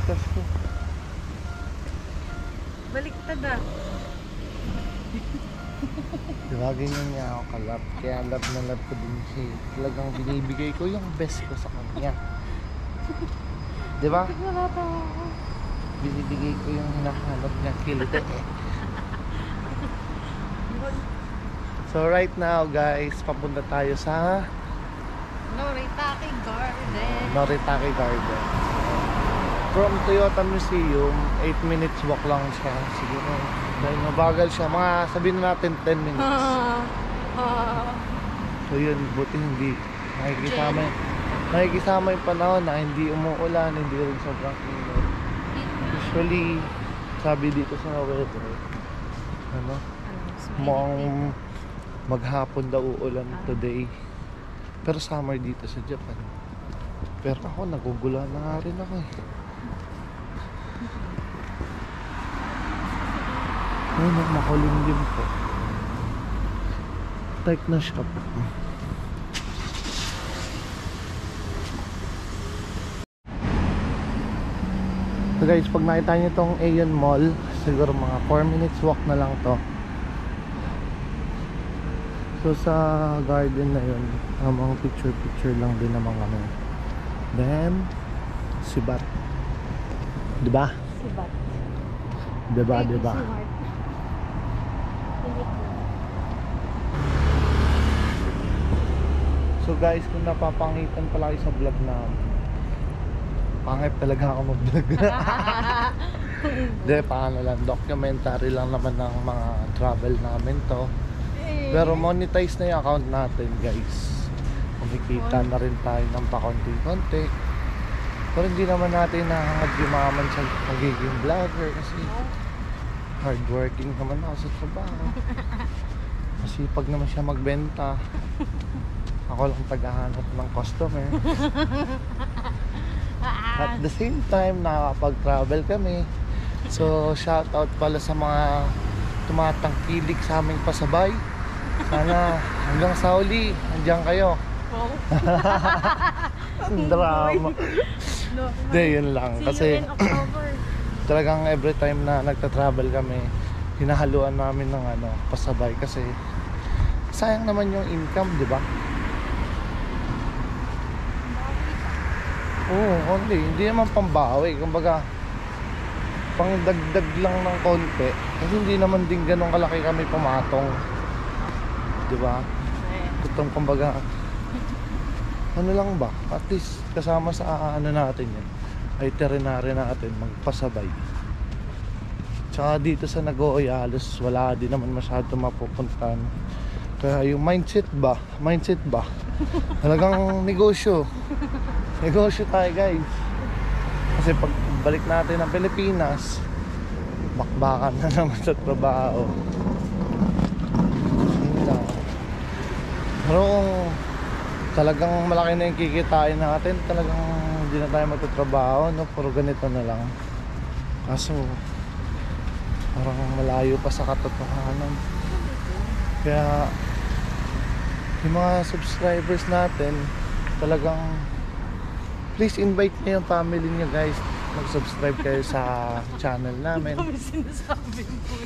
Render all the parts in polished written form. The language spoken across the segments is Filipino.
ligtas ko. Baliktad ah. Diba, ganyan niya ako kalap. Kaya love na love ko din siya. Talagang binibigay ko yung best ko sa kanya. Diba? Natawa ako. Binibigay ko yung hinahanap niya kilite. So right now guys, papunta tayo sa Noritake Garden. Noritake Garden. From Toyota Museum, 8 minutes walk lang siya. Siguro dahil mabagal siya, mga sabihin na natin 10 minutes. So yun, buti hindi nakikisama yung panahon na hindi umuulan, hindi rin sobrang init. Usually, sabi dito sa weather, mukhang maghapon daw uulan today. Pero summer dito sa Japan. Pero ako, nagugula na nga rin ako eh. Ayun, makulimlim po. Type na shop. So guys, pag nakita nyo itong Aeon Mall, siguro mga 4 minutes walk na lang to. So sa garden na yun, mga picture lang din naman kami. Then Sibat. Diba? Sibat. Diba? So guys, kung napapangitan pala kayo sa vlog na pangit talaga ako mag-vlog. Hindi, paano lang, documentary lang naman ng mga travel namin to. Pero monetize na yung account natin guys. Kumikita na rin tayo ng pakonti-konti. Pero hindi naman natin nahangad yumaman sa magiging vlogger kasi hardworking naman ako sa trabaho. Masipag naman siya magbenta. Ako lang tagahanap ng customer. At the same time, nakakapag-travel kami. So, shout out pala sa mga tumatangkilik sa aming pasabay. Sana hanggang sa uli, andiyan kayo. Ang drama. Hindi, yun lang. Kasi talagang every time na nagta-travel kami, hinahaluan namin ng pasabay. Kasi sayang naman yung income, di ba? Oo, hindi naman pambawi. Kumbaga, pangdagdag lang ng konti. Kasi hindi naman din ganun kalaki kami pumatong. Diba? Itong kumbaga, ano lang ba? At least kasama sa natin yan. Itinerary natin, magpasabay. Tsaka dito sa Nagoya, halos wala din naman masyado mapupuntan. Kaya yung mindset ba? Talagang negosyo. Negosyo tayo guys. Kasi pag balik natin ng Pilipinas, bakbakan na naman sa trabaho. Pero kung talagang malaki na yung kikitain natin, talagang hindi na tayo magtatrabaho, no? Puro ganito na lang. Kaso parang malayo pa sa katotohanan. Kaya yung mga subscribers natin, talagang please invite niyo yung family niyo guys. Mag-subscribe kayo sa channel namin. Kami sinasabi mo.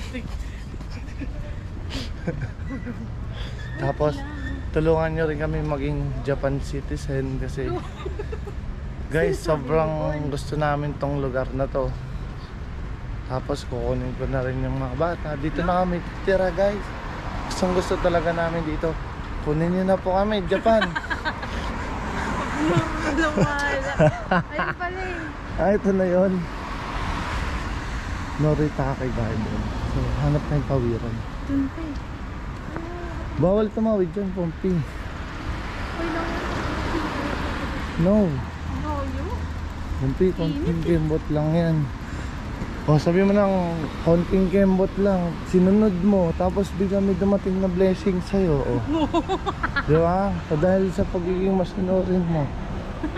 Tapos tulungan nyo rin kami maging Japan citizen kasi guys, sobrang gusto namin tong lugar na to. Tapos kukunin ko na rin yung mga bata. Dito na kami titira guys. Gusto talaga namin dito. Kunin nyo na po kami, Japan. Ayun pala eh. Ito na yun. Noritake Garden. So hanap na yung pawiran. Dun pa eh. Bawal tumawid dyan, Pompi. Uy, No. yun. Pompi, konting kembot lang yan. O sabi mo ng konting kembot lang, sinunod mo, tapos bigla may dumating na blessing sa'yo. O. Di ba? O dahil sa pagiging masunurin mo.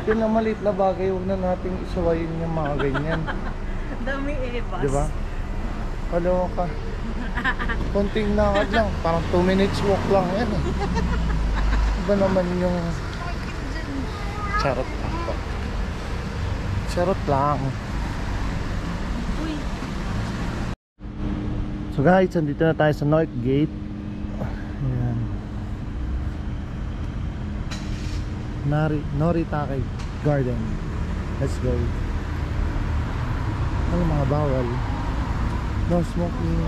Yun ang maliit na bagay, huwag na nating isuwayin yung mga ganyan. Dami ebas. Di ba? Kalawa ka. Konting lakad lang, parang 2 minutes walk lang yan eh. Iba naman yung charot lang po. Charot lang. So guys, andito na tayo sa North Gate. Ayan. Noritake Garden. Let's go. Ano mga bawal? No smoking.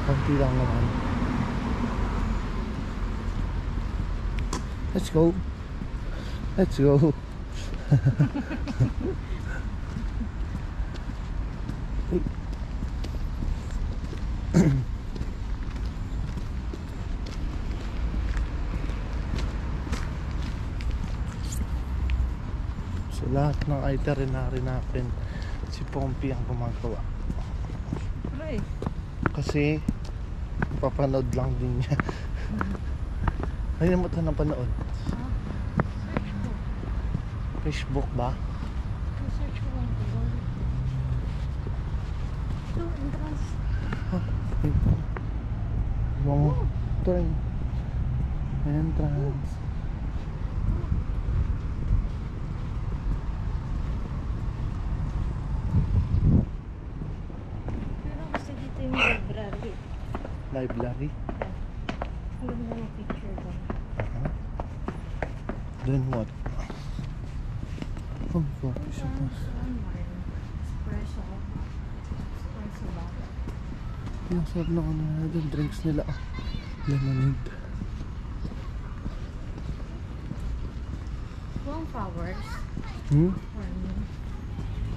Konti lang naman. Let's go. Let's go. So lahat ng itinerary natin si Pompey ang gumagawa. Aray. Kasi papanood lang din niya. Ayun mo ito na panood. Facebook ba? Search ko lang. Ito, entrance. Long turn. Entrance. Pero kasi dito yung library. Library. Ang ganda ng picture doon. Then what? Oh, coffee shop. Espresso. Espresso ba? Yung sarap na ano na doon, drinks nila. Lemonade. Long flowers. Hmm? For me.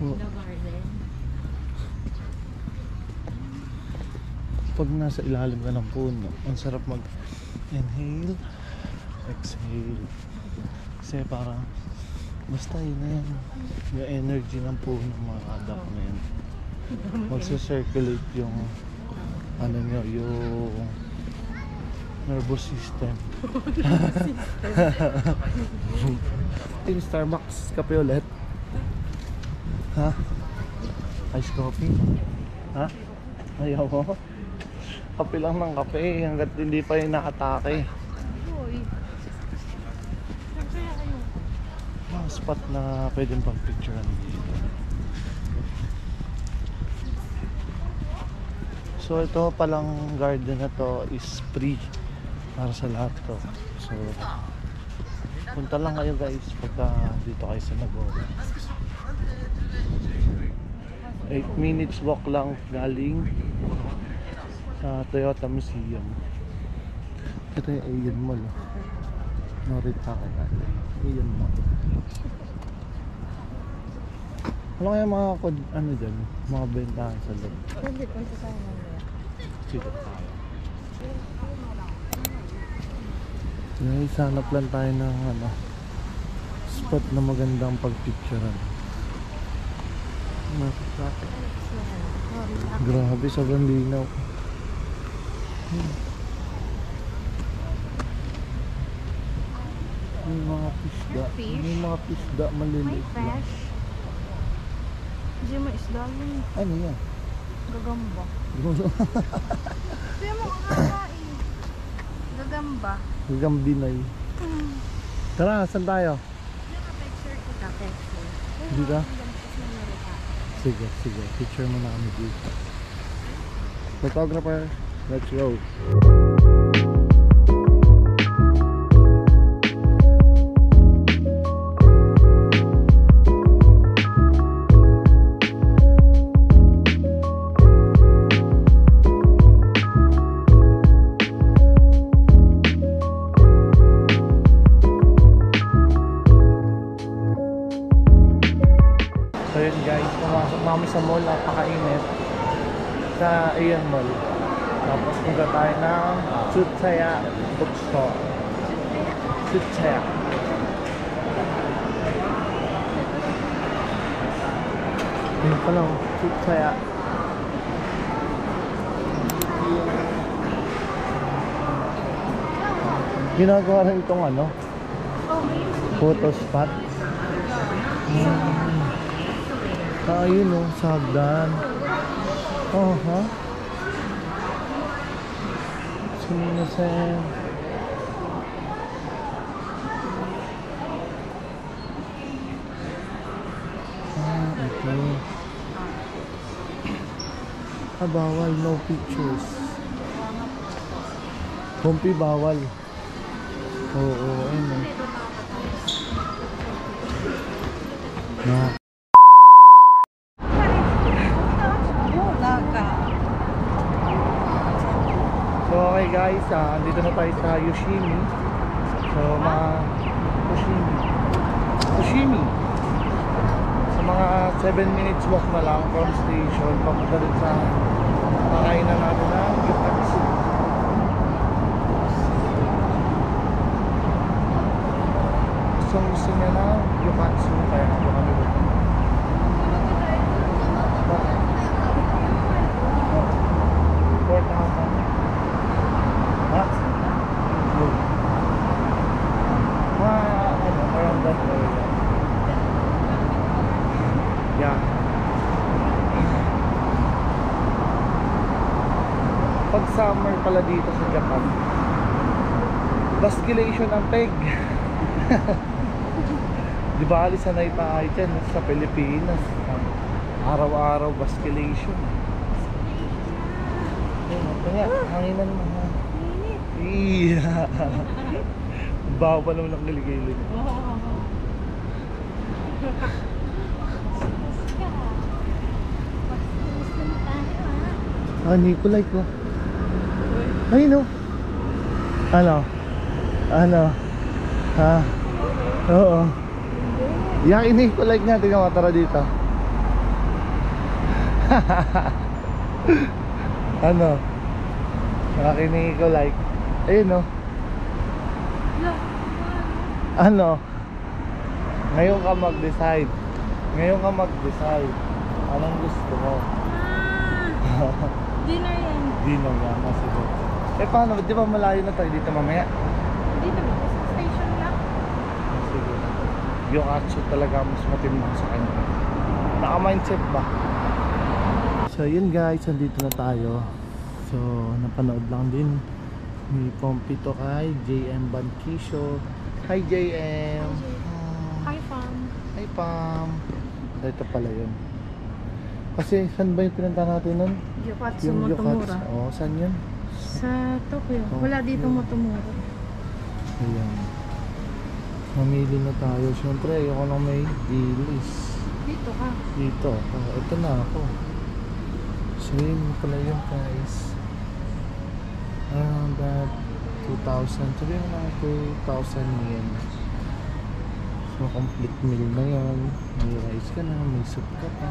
Oh, The garden. pag nasa ilalim ka ng puno, ang sarap mag-inhale, exhale. Kasi parang, basta yun na yan. Yung energy ng puno, makakadap na yan. Magsa-circulate yung, ano nyo, yung nervous system. Yung Starbucks, kape ulit. Ha? Ice coffee? Ha? Ayaw mo? Kape lang ng kape hanggat hindi pa yung nakatake. Uy. Saan kaya kayo? Mga spot na pwedeng pag-picturean dito. So ito palang garden na to is free para sa lahat to. So punta lang kayo guys pagka dito kayo sa Nagora. 8 minutes walk lang galing sa Toyota Museum. Ito yung Aeon Mall. Noritake Aeon Mall. Ano kaya mga ano dyan? Mga bentahan sa loob. Pwede, punta tayo mamaya. Sikat tayo. Guys, hanap lang tayo ng ano, spot na magandang pagpicturean. Grabe, sobrang linaw. May mga pisda. Fish? May mga pisda May maliliit lang. fish. Hindi mo isda yun. Ano yan? Gagamba. Hindi mo kakain. Gagamba. Hanggang Binay. Tara, saan tayo? Naka-picture kita, picture. Dito? Sige, sige. Picture mo na kami dito. Photographer, let's go. So yun guys, pumasok namin sa mall, napakainit sa Aeon Mall. Tapos punta tayo ng Tsutsaya Bookstore. Tsutsaya. Ayun pala, Tsutsaya. Ginagawa rin itong ano, photo spot. Ayun o, sa hagdan. Oh, ha? Suminasen. Ito. Ah, bawal. No pictures. Bumpy, bawal. Oo, ayun o. Na. So okay guys, andito na tayo sa Yoshimi. So Yoshimi. So mga 7 minutes walk na lang from station papunta din sa makainan natin ng Gyukatsu. Gusto niya na Gyukatsu kaya ako kami dito. Around that area. Yeah. Pag summer pala dito sa Japan, basculation ang peg. Di ba alis sanay tayo dyan sa Pilipinas? Araw-araw basculation. Ito nga, hanginan mo ha. Iya. Baho pa naman ang kiligilid. Nikolay ko. Ay no. Ano? Ha? Oo. Yang ini-Nikolay nga. Tingnan mo, tara dito. Ano? Nakakini-Nikolay. Ayun no. Ano? Ngayon ka mag-decide. Anong gusto mo? Dinner yan. Dinner yan. Sige. Paano? Di ba malayo na tayo dito mamaya? Dito ba? Sa station lang. Sige. Gyukatsu talaga mas matimbang sa kanya. Naka-mindset ba? So yun guys, andito na tayo. So napanood lang din ni Pompito kay JM Bankisho. Hi JM. Hi, Pam. Hi Pam. Ito pala yun. Kasi saan ba yung pinunta natin nun? Gyukatsu Motomura. Oo, saan yun? Sa Tokyo. Wala dito Motomura. Ayan. Mamili na tayo. Siyempre ayoko nang may dilis. Dito ka. Dito. Ito na ako. So yun pala yun guys. Around that 2,000. Sabihin mo na 2,000 yen. So complete meal na yun. May rice ka na, may soup ka pa.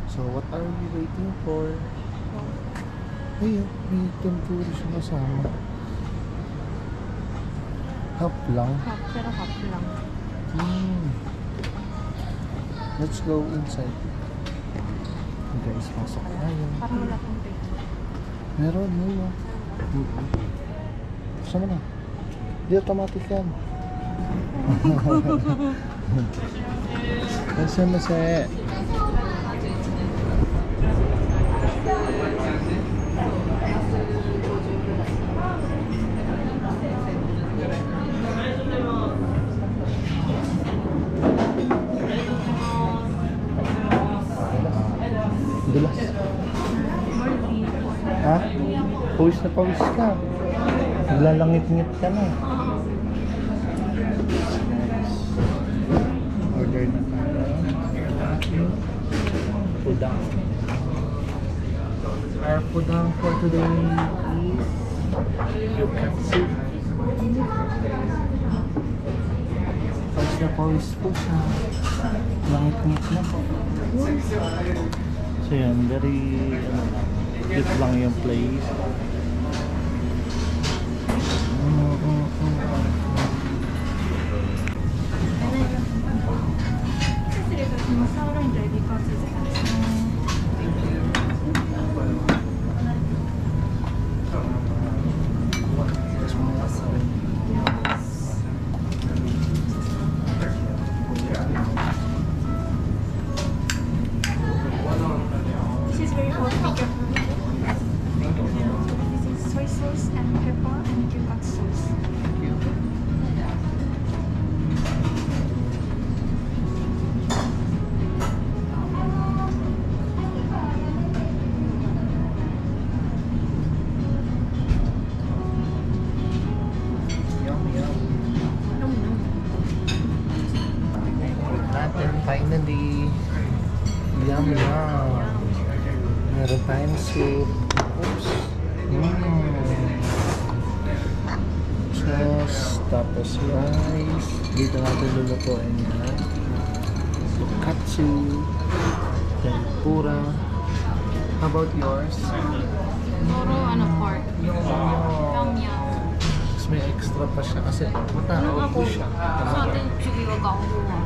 So what are we waiting for? Ayun, may tempura siya kasama. Half lang. Pero half lang. Let's go inside. Guys, pasok tayo. Parang wala pang pay. Meron. Saan na? Di automatic yan. Saan na siya? Dulas. Ha? Pawis na pawis ka. Naglalangit-ngit ka na. Order na tayo. Pudang. Our pudang for today is Gyukatsu. Pawis na pawis po siya. Langit-ngit na po. So yan, very cute lang yung place. This is very hot. Be careful. Yum, yum. Meron tayong soup. Oops. Sauce. Tapos rice. Dito natin lulutuin yan. Katsu. Tempura. How about yours? Puro pork. Yung Yum yum. Mas may extra pa siya kasi matao po siya. Sa atin, sige, wag ako kuha.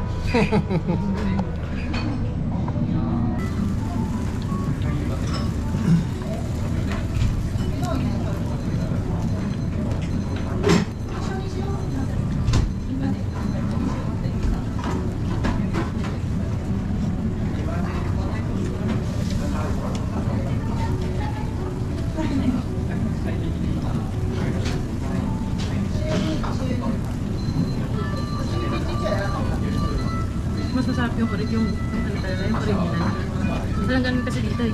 Mas masarap yung ulit yung original. Walang ganun kasi dito eh.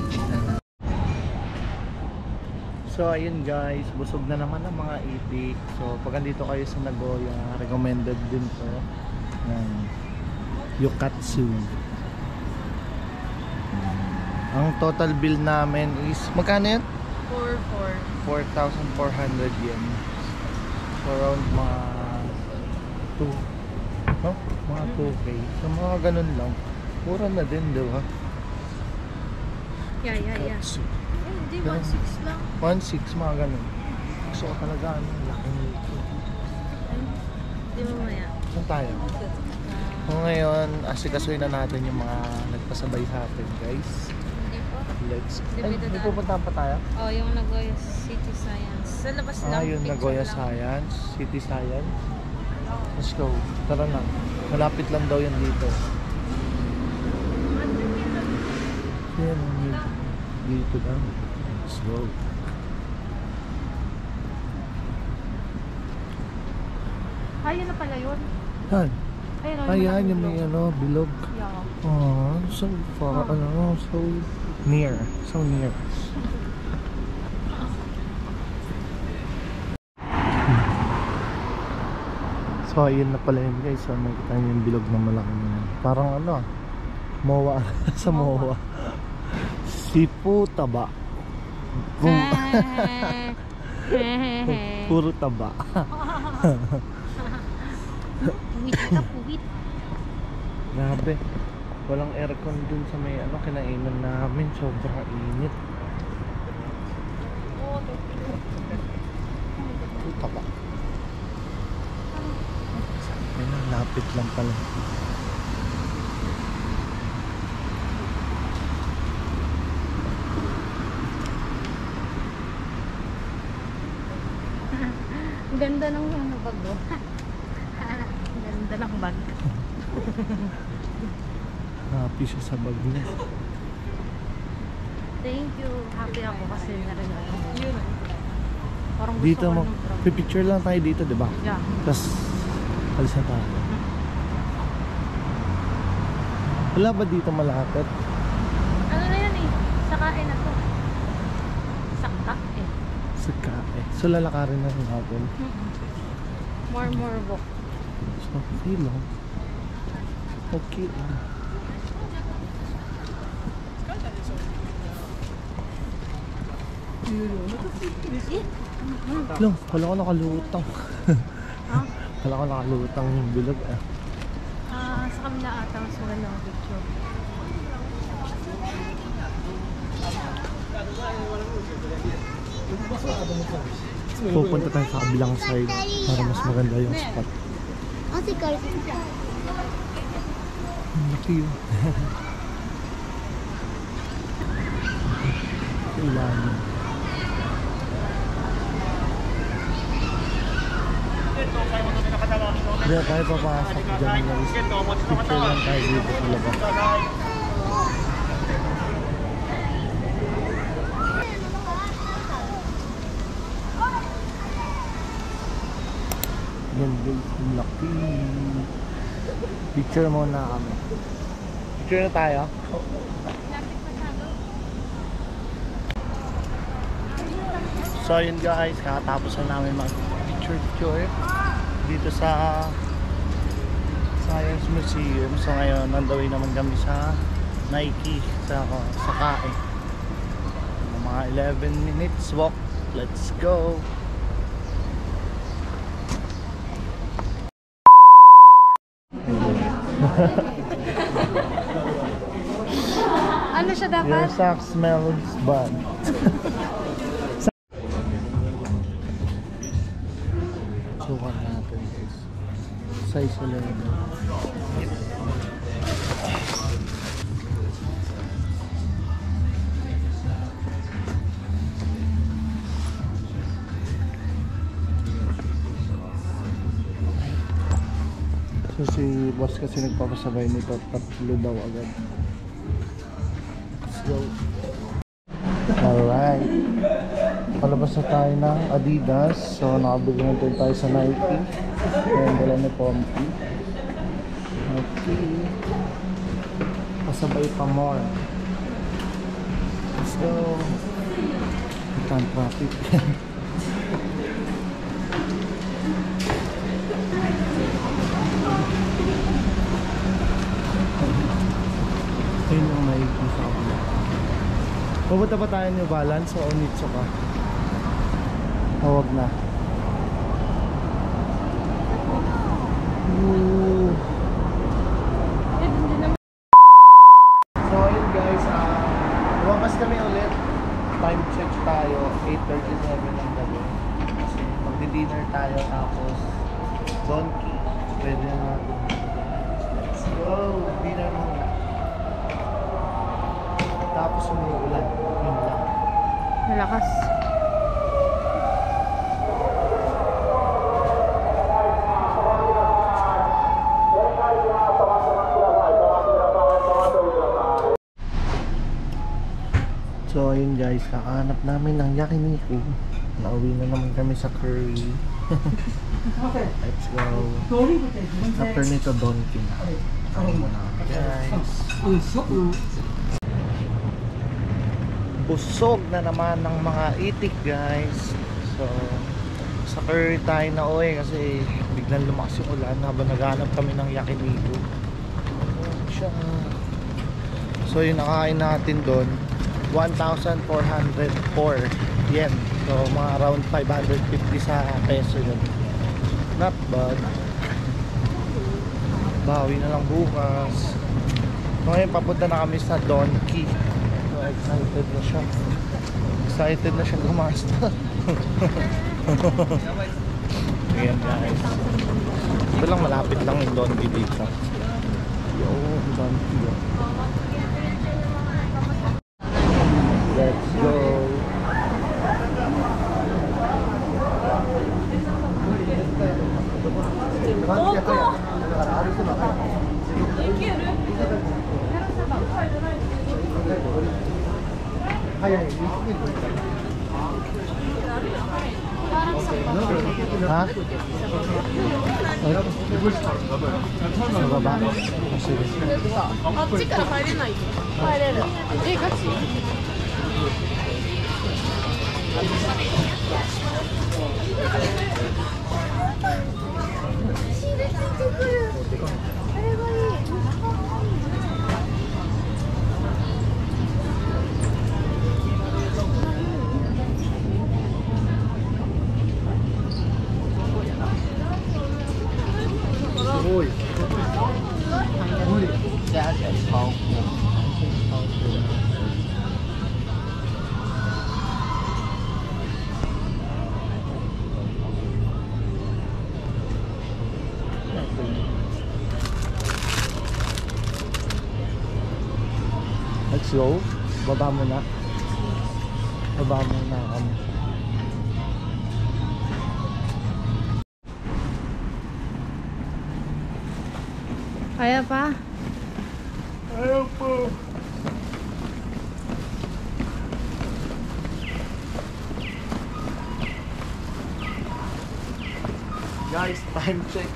So ayun guys, busog na naman ang mga itik. So pag andito kayo sa Nagoya, recommended din to ng Yukatsu. Ang total bill namin is magkano yan? 4,400 yen. So around mga 2, no? Mga 2K. So mga ganun lang. Mura na din, di ba? Yeah. Yukatsu. Hindi, 1.6 lang. 1.6, mga ganun. Gusto ko talaga, laking nito. Hindi mo maya. Saan tayo? So ngayon, asikasuhin na natin yung mga nagpasabay sa atin, guys. Hindi po. Let's... Hindi Ay, ba may dadaan? pupuntahan pa tayo? Oh, yung Nagoya City Science. Sa labas lang. Yung picture Nagoya lang. Science, City Science. Let's go. Tara na. Malapit lang daw yan dito. Yan, dito lang. Let's go. Ayun na pala yun. Yan. Ayun, Ayan, yung may bilog. Yeah. Oh, so far, so near. So near. So ayun na pala yun guys. So makikita niyo yung bilog na malaki na yan. Parang MOA sa MOA. Sipu taba. Puro taba. Puwit ka, puwit. Grabe. Walang aircon dun sa may kinainan namin. Sobrang init. Puro taba. Ayun, lapit lang pala. Ang ganda ng bag mo. Ang ganda ng bag. Happy siya sa bag niya. Thank you. Happy ako kasi naregalo mo. Parang gusto Dito ko mo, ng bra. picture lang tayo dito, di ba? Yeah. Tapos, alis na tayo. Wala ba dito malapit? Ano na yan eh? Sakain na to. Sakta eh. Saka eh. So, lalakarin na rin natin. More walk. So, okay lang. Okay lang. Lang, kala ko nakalutang. Ha? Kala ko nakalutang yung bilog eh. Sa kamila ata mas maganda ang picture. Pupunta tayo sa kabilang side para mas maganda yung spot. Ang laki yun. Sa ilalim. Hindi na tayo papasok dyan guys. Picture lang tayo dito sa labas. Yan guys, ang laki. Picture muna kami. Picture na tayo. So yun guys, kakatapos na namin mag-picture dito sa Science Museum. So ngayon, nandawin naman kami sa Nike sa kain. Mga 11 minutes walk. Let's go. Ano siya Your dapat? sock smells bad. Sukat natin guys. Size 11. So si boss kasi nagpapasabay nito, tatlo daw agad. Let's go. Alright. Palabas na tayo ng Adidas. So nakabili na tayo sa Nike. Ayan, dala ni Pompey. Okay. Pasabay pa more. Let's go. Ito ang traffic. Ayun ang Nike sa kabila. Pupunta pa tayo New Balance o Onitsu ka? Huwag na. Ooh. So ayun guys, lumabas kami ulit. Time check tayo, 8:37 ng gabi. Kasi magdi-dinner tayo tapos Donkey. Pwede na natin. Let's go! Dinner muna. Tapos umuulan. Yun lang. Malakas. So ayun guys, kakahanap namin ng yakiniku. Nauwi na naman kami sa Curry. Let's go. After nito, Donkey na. Kain muna kami guys. Busog na naman ng mga itik guys. So sa Curry tayo na uwi kasi biglang lumakas yung ulan habang naghahanap kami ng yakiniku. So yung nakain natin doon 1,404 yen. So mga around 550 sa peso yun. Not bad. Bawi na lang bukas. So ngayon papunta na kami sa Donkey. So excited na siya. Excited na siya gumasta. Ayan guys. Ito lang, malapit lang yung Donkey dito. Yo, Donkey yo. Let's go. Ha? Sa baba? Sige. あっちから入れないよ。入れる。ガチ？That is powerful. Let's go. Baba mo na. Baba mo na kami. Kaya pa? Ayaw po. Guys, time check.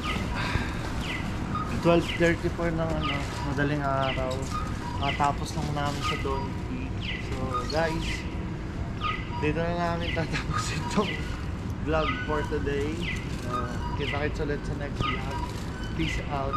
12:34 ng madaling araw. Tapos lang namin sa Donkey. So guys, dito na namin tatapos itong vlog for today. Kita-kits ulit sa next vlog. Peace out.